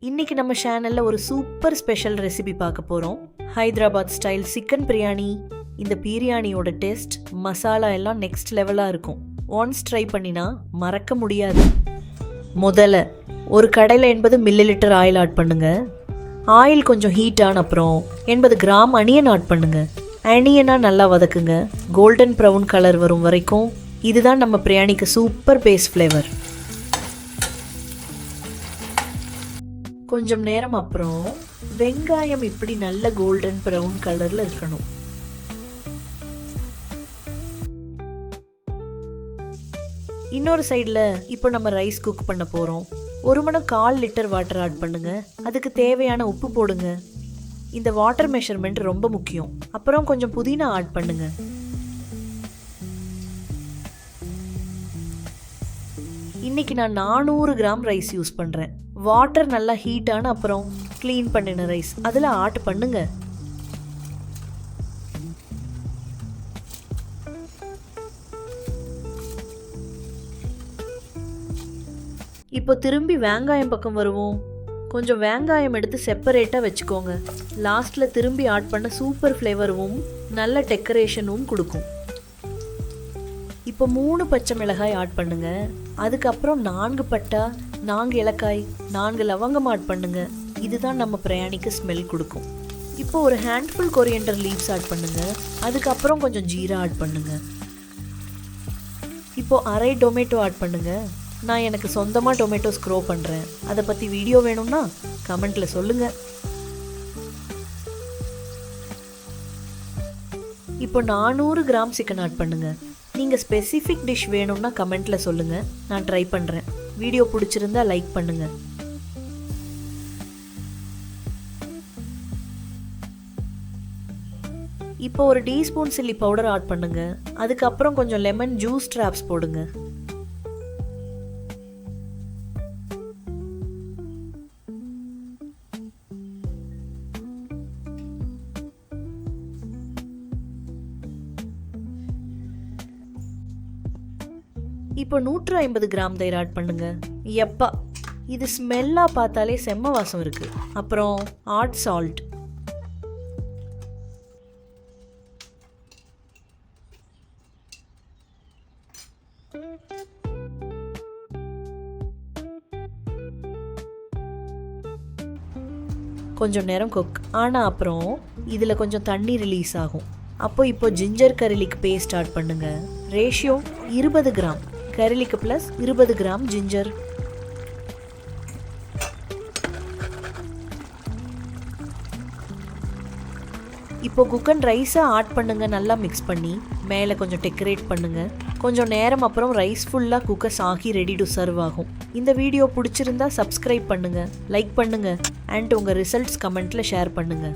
இன்னைக்கு நம்ம சேனல்ல ஒரு சூப்பர் ஸ்பெஷல் ரெசிபி பார்க்க போறோம். Hyderabad style chicken biryani. இந்த பிரியாணியோட டேஸ்ட், மசாலா எல்லாம் நெக்ஸ்ட் லெவலா இருக்கும். ஒன்ஸ் ட்ரை பண்ணினா மறக்க முடியாது. முதல்ல ஒரு கடையில் 80 ml ஆயில் ஆட் பண்ணுங்க. ஆயில் கொஞ்சம் ஹீட் ஆன அப்புறம் 80 கிராம் அனியன் ஆட் பண்ணுங்க. அனியனா நல்லா வதக்குங்க. கோல்டன் ப்ரௌன் கலர் வரும் வரைக்கும். இதுதான் நம்ம பிரியாணிக்கு சூப்பர் பேஸ் ஃப்ளேவர். கொஞ்சம் நேரம் அப்புறம் வெங்காயம் இப்படி நல்ல கோல்டன் ப்ரௌன் கலர்ல இருக்கணும். இன்னொரு சைடில் இப்போ நம்ம ரைஸ் குக் பண்ண போகிறோம். 1 மணம் 1/4 லிட்டர் வாட்டர் ஆட் பண்ணுங்க. அதுக்கு தேவையான உப்பு போடுங்க. இந்த வாட்டர் மெஷர்மெண்ட் ரொம்ப முக்கியம். அப்புறம் கொஞ்சம் புதினா ஆட் பண்ணுங்க. இன்னைக்கு நான் 400 கிராம் ரைஸ் யூஸ் பண்ணுறேன். வாட்டர் நல்லா ஹீட் ஆன அப்புறம் க்ளீன் பண்ணின ரைஸ் அதில் ஆட் பண்ணுங்க. இப்போ திரும்பி வெங்காயம் பக்கம் வருவோம். கொஞ்சம் வெங்காயம் எடுத்து செப்பரேட்டாக வச்சுக்கோங்க. லாஸ்ட்டில் திரும்பி ஆட் பண்ண சூப்பர் ஃப்ளேவரும் நல்ல டெக்கரேஷனும் கொடுக்கும். இப்போ 3 பச்சை மிளகாய் ஆட் பண்ணுங்க. அதுக்கப்புறம் 4 பட்டை, 4 ஏலக்காய், 4 லவங்கம் ஆட் பண்ணுங்க. இதுதான் நம்ம பிரியாணிக்கு ஸ்மெல் கொடுக்கும். இப்போ ஒரு ஹேண்ட்ஃபுல் கொரியண்டர் லீவ்ஸ் ஆட் பண்ணுங்க. அதுக்கப்புறம் கொஞ்சம் ஜீரா ஆட் பண்ணுங்க. இப்போ அரை டொமேட்டோ ஆட் பண்ணுங்க. நான் எனக்கு சொந்தமாக டொமேட்டோ ஸ்க்ரோ பண்ணுறேன். அதை பற்றி வீடியோ வேணும்னா கமெண்ட்டில் சொல்லுங்கள். இப்போ 400 கிராம் சிக்கன் ஆட் பண்ணுங்க. நீங்கள் ஸ்பெசிஃபிக் டிஷ் வேணும்னா கமெண்ட்டில் சொல்லுங்கள், நான் ட்ரை பண்ணுறேன். வீடியோ பிடிச்சிருந்தா லைக் பண்ணுங்கள். இப்போ ஒரு டீஸ்பூன் சில்லி பவுடர் ஆட் பண்ணுங்க. அதுக்கப்புறம் கொஞ்சம் லெமன் ஜூஸ் ட்ராப்ஸ் போடுங்க. இப்போ 150 கிராம் தயிர் ஆட் பண்ணுங்க. எப்பா, இது ஸ்மெல்லாக பார்த்தாலே செம்ம வாசம் இருக்கு. அப்புறம் ஆட் சால்ட். கொஞ்சம் நேரம் குக் ஆனால் அப்புறம் இதில் கொஞ்சம் தண்ணி ரிலீஸ் ஆகும். இப்போ ஜிஞ்சர் கர்லிக் பேஸ்ட் ஆட் பண்ணுங்க. Ratio 20 gram garlic plus 20 gram ginger. இப்போ குக்கன் ரைஸை ஆட் பண்ணுங்க. நல்லா மிக்ஸ் பண்ணி மேலே கொஞ்சம் டெக்கரேட் பண்ணுங்க. கொஞ்சம் நேரம் அப்புறம் ரைஸ் ஃபுல்லாக குக்கஸ் ஆகி ரெடி டு சர்வ் ஆகும். இந்த வீடியோ பிடிச்சிருந்தா சப்ஸ்கிரைப் பண்ணுங்க, லைக் பண்ணுங்க அண்ட் உங்கள் ரிசல்ட்ஸ் கமெண்ட்டில் ஷேர் பண்ணுங்க.